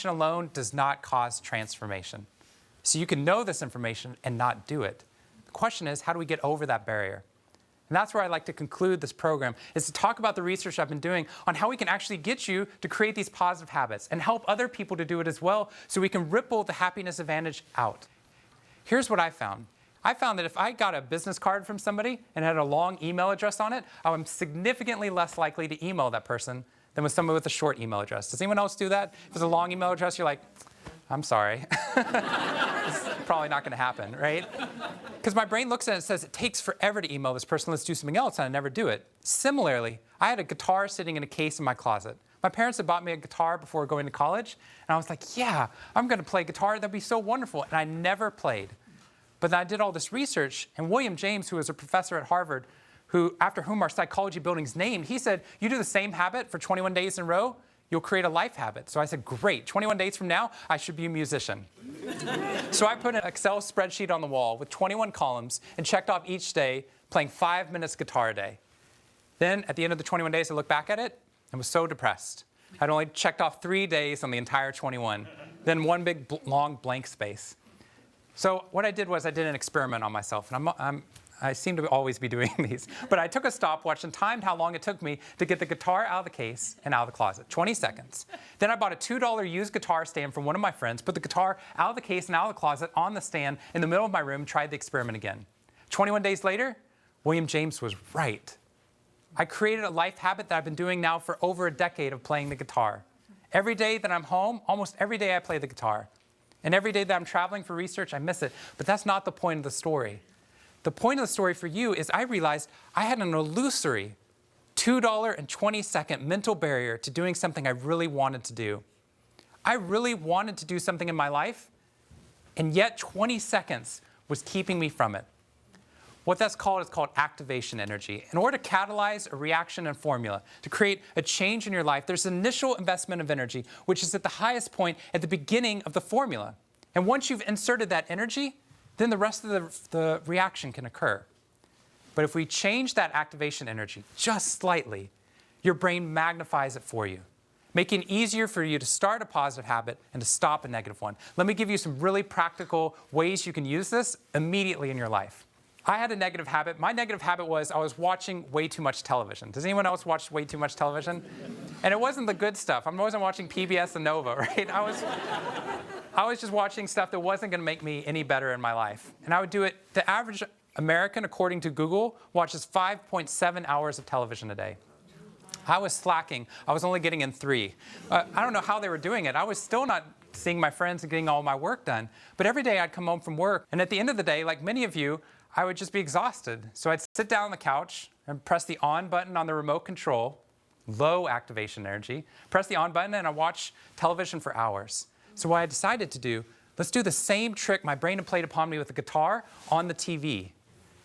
alone does not cause transformation. So you can know this information and not do it. The question is, how do we get over that barrier? And that's where I'd like to conclude this program, is to talk about the research I've been doing on how we can actually get you to create these positive habits and help other people to do it as well, so we can ripple the happiness advantage out. Here's what I found. I found that if I got a business card from somebody and had a long email address on it, I was significantly less likely to email that person than with someone with a short email address. Does anyone else do that? If it's a long email address, you're like, I'm sorry. It's probably not going to happen, right? Because my brain looks at it and says, it takes forever to email this person, let's do something else, and I never do it. Similarly, I had a guitar sitting in a case in my closet. My parents had bought me a guitar before going to college, and I was like, yeah, I'm going to play guitar, that'd be so wonderful, and I never played. But then I did all this research, and William James, who was a professor at Harvard, after whom our psychology building's named, he said, you do the same habit for 21 days in a row, you'll create a life habit. So I said, great, 21 days from now, I should be a musician. So I put an Excel spreadsheet on the wall with 21 columns and checked off each day playing 5 minutes guitar a day. Then at the end of the 21 days, I looked back at it and was so depressed. I'd only checked off 3 days on the entire 21, then one big long blank space. So what I did was I did an experiment on myself, and I seem to always be doing these. But I took a stopwatch and timed how long it took me to get the guitar out of the case and out of the closet, 20 seconds. Then I bought a $2 used guitar stand from one of my friends, put the guitar out of the case and out of the closet on the stand in the middle of my room, tried the experiment again. 21 days later, William James was right. I created a life habit that I've been doing now for over a decade of playing the guitar. Every day that I'm home, almost every day I play the guitar. And every day that I'm traveling for research, I miss it. But that's not the point of the story. The point of the story for you is I realized I had an illusory $2.20 mental barrier to doing something I really wanted to do. I really wanted to do something in my life, and yet 20 seconds was keeping me from it. What that's called is called activation energy. In order to catalyze a reaction and formula, to create a change in your life, there's an initial investment of energy, which is at the highest point at the beginning of the formula. And once you've inserted that energy, then the rest of the reaction can occur. But if we change that activation energy just slightly, your brain magnifies it for you, making it easier for you to start a positive habit and to stop a negative one. Let me give you some really practical ways you can use this immediately in your life. I had a negative habit. My negative habit was I was watching way too much television. Does anyone else watch way too much television? And it wasn't the good stuff. I wasn't watching PBS and Nova, right? I was just watching stuff that wasn't going to make me any better in my life. And I would do it. The average American, according to Google, watches 5.7 hours of television a day. I was slacking. I was only getting in 3. I don't know how they were doing it. I was still not seeing my friends and getting all my work done. But every day I'd come home from work, and at the end of the day, like many of you, I would just be exhausted. So I'd sit down on the couch and press the on button on the remote control, low activation energy, press the on button, and I'd watch television for hours. So what I decided to do, let's do the same trick my brain had played upon me with the guitar on the TV.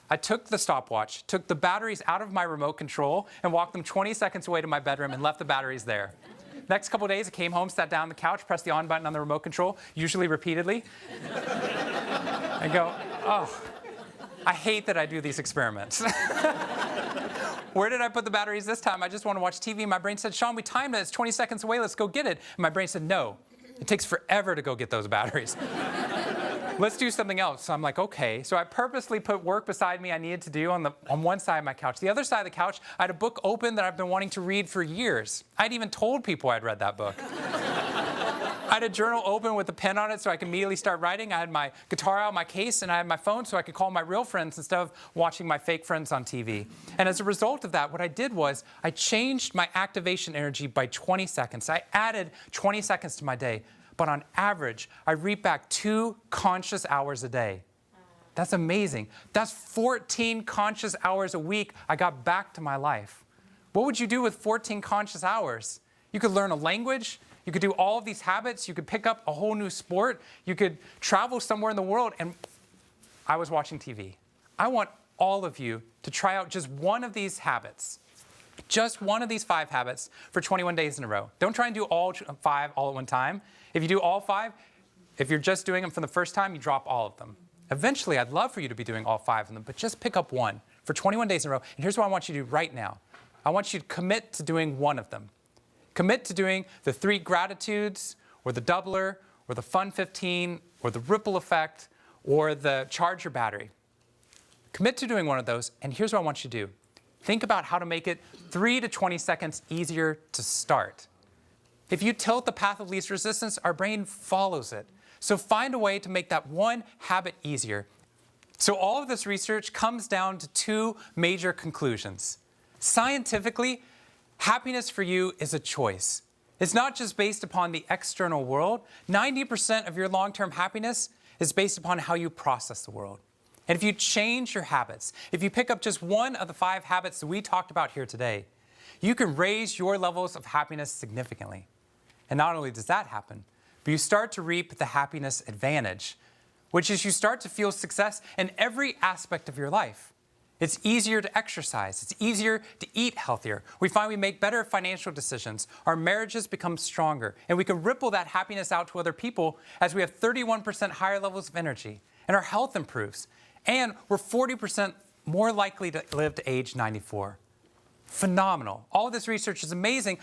I took the stopwatch, took the batteries out of my remote control, and walked them 20 seconds away to my bedroom and left the batteries there. Next couple days, I came home, sat down on the couch, pressed the on button on the remote control, usually repeatedly, and go, oh, I hate that I do these experiments. Where did I put the batteries this time? I just want to watch TV. My brain said, Sean, we timed it. It's 20 seconds away. Let's go get it. And my brain said, no, it takes forever to go get those batteries. Let's do something else. So I'm like, okay. So I purposely put work beside me I needed to do on one side of my couch. The other side of the couch, I had a book open that I've been wanting to read for years. I'd even told people I'd read that book. I had a journal open with a pen on it so I could immediately start writing. I had my guitar out of my case, and I had my phone so I could call my real friends instead of watching my fake friends on TV. And as a result of that, what I did was I changed my activation energy by 20 seconds. I added 20 seconds to my day. But on average, I reap back 2 conscious hours a day. That's amazing. That's 14 conscious hours a week I got back to my life. What would you do with 14 conscious hours? You could learn a language. You could do all of these habits. You could pick up a whole new sport. You could travel somewhere in the world. And I was watching TV. I want all of you to try out just one of these habits. Just one of these 5 habits for 21 days in a row. Don't try and do all 5 all at one time. If you do all 5, if you're just doing them for the first time, you drop all of them. Eventually, I'd love for you to be doing all 5 of them, but just pick up one for 21 days in a row. And here's what I want you to do right now. I want you to commit to doing one of them. Commit to doing the 3 gratitudes or the doubler, or the Fun 15, or the ripple effect, or the charger battery. Commit to doing one of those, and here's what I want you to do. Think about how to make it 3 to 20 seconds easier to start. If you tilt the path of least resistance, our brain follows it. So find a way to make that one habit easier. So all of this research comes down to two major conclusions. Scientifically, happiness for you is a choice. It's not just based upon the external world. 90% of your long-term happiness is based upon how you process the world. And if you change your habits, if you pick up just one of the 5 habits that we talked about here today, you can raise your levels of happiness significantly. And not only does that happen, but you start to reap the happiness advantage, which is you start to feel success in every aspect of your life. It's easier to exercise. It's easier to eat healthier. We find we make better financial decisions. Our marriages become stronger. And we can ripple that happiness out to other people as we have 31% higher levels of energy. And our health improves. And we're 40% more likely to live to age 94. Phenomenal. All of this research is amazing,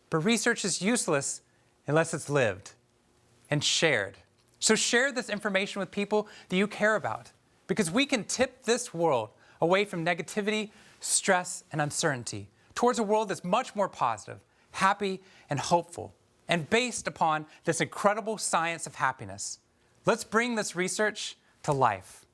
but research is useless unless it's lived and shared. So share this information with people that you care about, because we can tip this world away from negativity, stress, and uncertainty towards a world that's much more positive, happy, and hopeful, and based upon this incredible science of happiness. Let's bring this research to life.